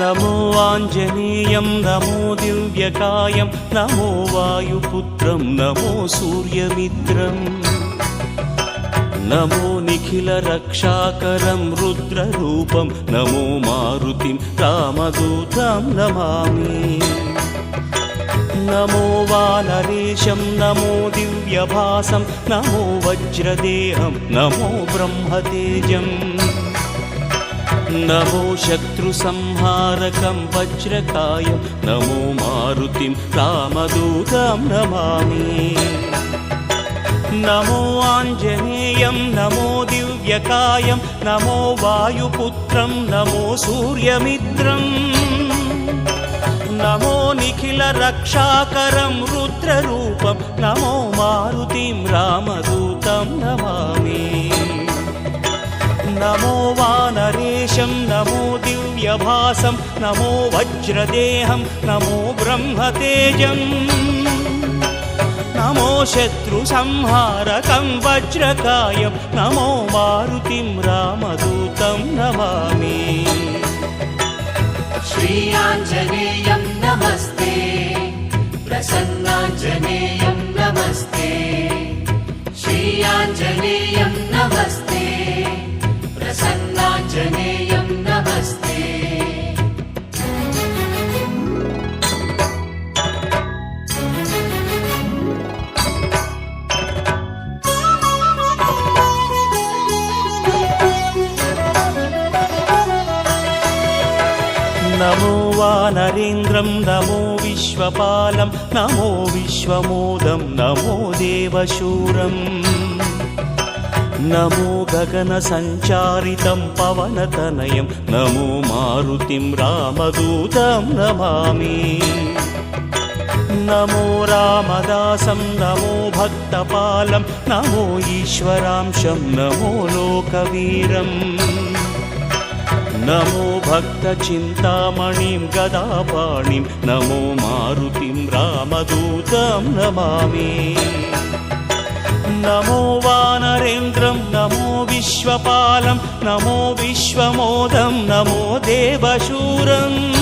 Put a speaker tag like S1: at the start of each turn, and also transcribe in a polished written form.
S1: नमो आञ्जनेयं नमो दिव्यकायं नमो वायुपुत्रं नमो सूर्यमित्रम् नमो निखिलरक्षाकरं रुद्ररूपं नमो मारुतिं रामदूतं नमामि नमो वानरेशं नमो दिव्यभासं नमो वज्रदेहं नमो ब्रह्मतेजम् नमो शत्रुसंहारकं वज्रकायं नमो मारुतिं रामदूतं नमामि नमो आञ्जनेयं नमो दिव्यकायं नमो वायुपुत्रं नमो सूर्यमित्रम् नमो निखिलरक्षाकरं रुद्ररूपं नमो मारुतिं रामदूतं नमामि नमो वानरेशं नमो दिव्यभासं नमो वज्रदेहं नमो ब्रह्मतेजम् नमो शत्रुसंहारकं वज्रकायं नमो मारुतिं रामदूतं नमामि
S2: श्री आञ्जनेयं नमस्ते प्रसन्नाञ्जनेयं नमस्ते श्री आञ्जनेयं नमस्ते प्रसन्नाञ्जनेयं नमस्ते
S1: नमो वानरेन्द्रं नमो विश्वपालं नमो विश्वमोदं नमो देवशूरम् नमो गगनसञ्चारितं पवनतनयं नमो मारुतिं रामदूतं नमामि नमो रामदासं नमो भक्तपालं नमो ईश्वरांशं नमो लोकवीरम् नमो भक्तचिन्तामणिं गदापाणिं नमो मारुतिं रामदूतं नमामि नमो वानरेन्द्रं नमो विश्वपालं नमो विश्वमोदं नमो देवशूरम्